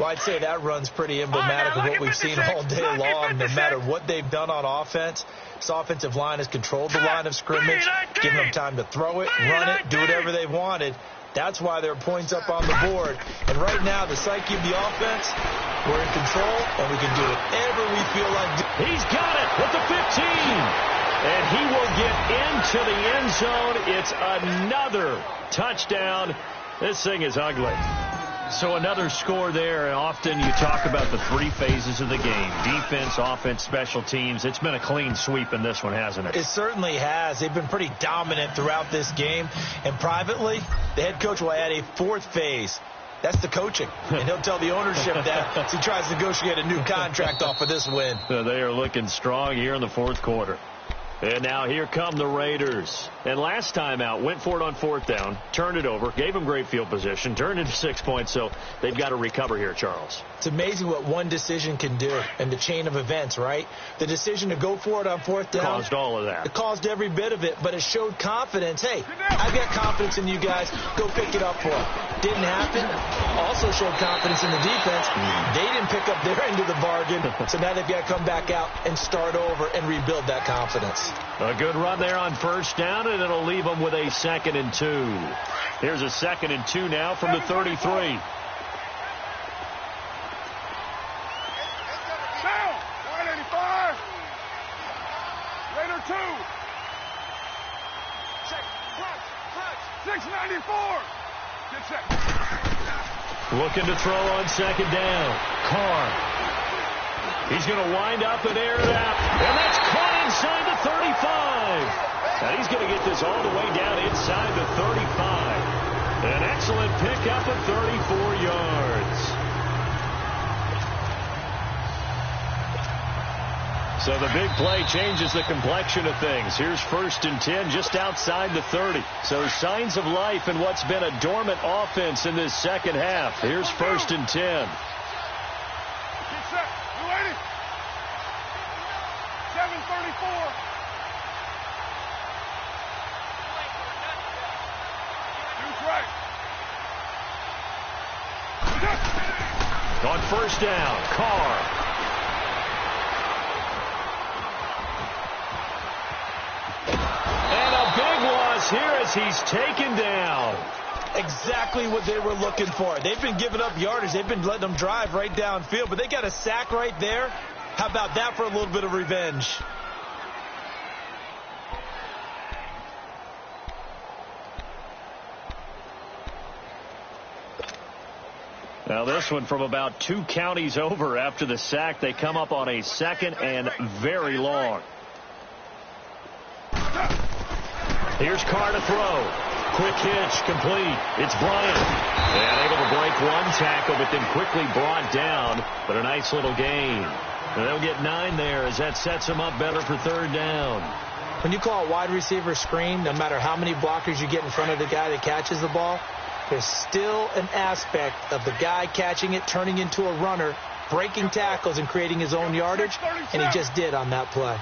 Well, I'd say that run's pretty emblematic of what we've seen all day long. No matter what they've done on offense, this offensive line has controlled the line of scrimmage, given them time to throw it, run it, do whatever they wanted. That's why there are points up on the board. And right now, the psyche of the offense, we're in control, and we can do whatever we feel like doing. He's got it with the 15. And he will get into the end zone. It's another touchdown. This thing is ugly. So another score there. And often you talk about the 3 phases of the game. Defense, offense, special teams. It's been a clean sweep in this one, hasn't it? It certainly has. They've been pretty dominant throughout this game. And privately, the head coach will add a 4th phase. That's the coaching. And he'll tell the ownership that as he tries to negotiate a new contract off of this win. They are looking strong here in the 4th quarter. And now here come the Raiders. And last time out, went for it on fourth down, turned it over, gave them great field position, turned into 6 points, so they've got to recover here, Charles. It's amazing what one decision can do in the chain of events, right? The decision to go for it on fourth down. Caused all of that. It caused every bit of it, but it showed confidence. Hey, I've got confidence in you guys. Go pick it up for them. Didn't happen. Also showed confidence in the defense. They didn't pick up their end of the bargain, so now they've got to come back out and start over and rebuild that confidence. A good run there on first down, and it'll leave them with a 2nd and 2. Here's a 2nd and 2 now from the 33. Down, 185. Raider 2. 694. Get set. Looking to throw on second down. Carr. He's going to wind up and air it out. And that's caught inside the 35. And he's going to get this all the way down inside the 35. An excellent pickup of 34 yards. So the big play changes the complexion of things. Here's 1st and 10 just outside the 30. So signs of life in what's been a dormant offense in this second half. Here's 1st and 10. Get set. 280. 734. Right. On first down, Carr. And a big loss here as he's taken down. Exactly what they were looking for. They've been giving up yardage. They've been letting them drive right downfield, but they got a sack right there. How about that for a little bit of revenge? Now this one from about 2 counties over after the sack. They come up on a 2nd and very long. Here's Carr to throw. Quick hitch, complete. It's Bryant. And able to break one tackle, but then quickly brought down. But a nice little gain. And they'll get 9 there as that sets them up better for 3rd down. When you call a wide receiver screen, no matter how many blockers you get in front of the guy that catches the ball, there's still an aspect of the guy catching it, turning into a runner, breaking tackles and creating his own yardage, and he just did on that play.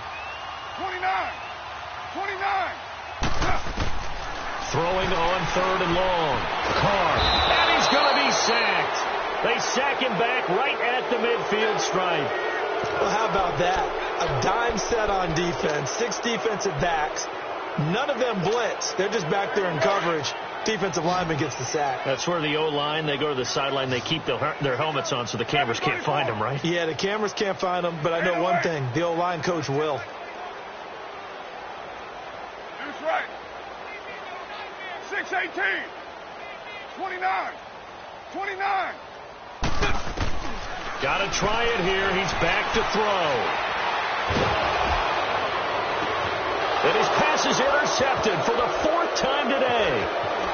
29. Throwing on 3rd and long. Carr. And he's going to be sacked. They sack him back right at the midfield stripe. Well, how about that? A dime set on defense, 6 defensive backs. None of them blitz. They're just back there in coverage. Defensive lineman gets the sack. That's where the O-line, they go to the sideline, they keep their helmets on so the cameras can't find them, right? Yeah, the cameras can't find them, but I know one thing. The O-line coach will. That's right. 6-18. 29. Got to try it here. He's back to throw. And his pass is intercepted for the 4th time today.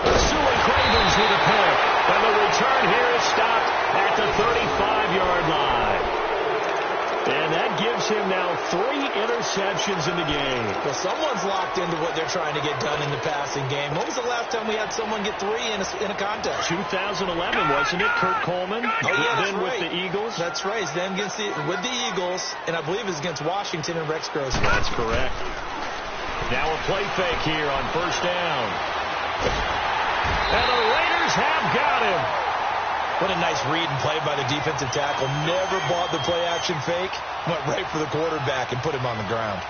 Pursuing Cravens with a pick. And the return here is stopped at the 35-yard line. And that gives him now 3 interceptions in the game. Well, someone's locked into what they're trying to get done in the passing game. When was the last time we had someone get 3 in a contest? 2011, wasn't it? Kurt Coleman. Oh, yeah, that's then right. with the Eagles. That's right. He's then with the Eagles, and I believe it's against Washington and Rex Grossman. That's correct. Now a play fake here on 1st down. And the Raiders have got him. What a nice read and play by the defensive tackle. Never bought the play-action fake. Went right for the quarterback and put him on the ground.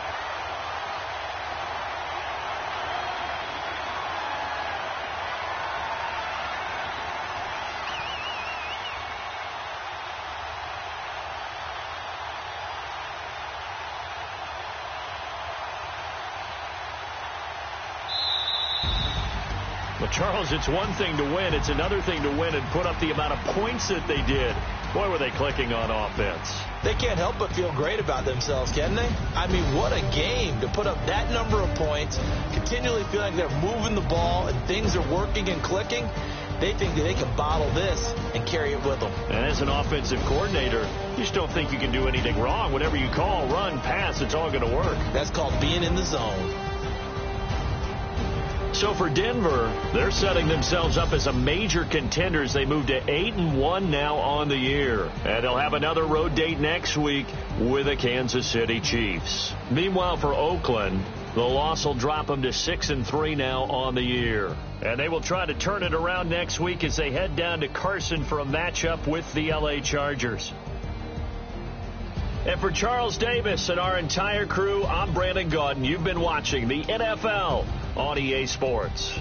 Well, Charles, it's one thing to win. It's another thing to win and put up the amount of points that they did. Boy, were they clicking on offense. They can't help but feel great about themselves, can they? I mean, what a game to put up that number of points, continually feeling like they're moving the ball and things are working and clicking. They think that they can bottle this and carry it with them. And as an offensive coordinator, you just don't think you can do anything wrong. Whatever you call, run, pass, it's all going to work. That's called being in the zone. So for Denver, they're setting themselves up as a major contender as they move to 8-1 now on the year. And they'll have another road date next week with the Kansas City Chiefs. Meanwhile, for Oakland, the loss will drop them to 6-3 now on the year. And they will try to turn it around next week as they head down to Carson for a matchup with the LA Chargers. And for Charles Davis and our entire crew, I'm Brandon Gaudin. You've been watching the NFL on EA Sports.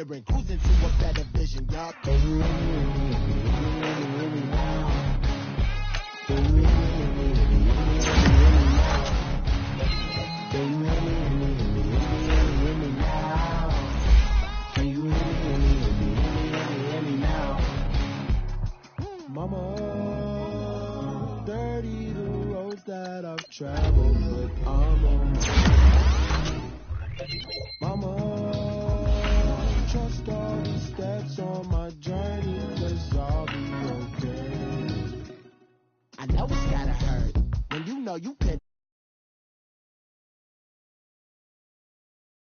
steering, cruising to a better vision, y'all. Can you hear me now? Can you hear me now? Can you hear me now? Can you hear me now? Mama, dirty the roads that I've traveled, but I'm on. Mama, trust all the steps on my journey, 'cause I'll be okay. I know it's gotta hurt when you know you could.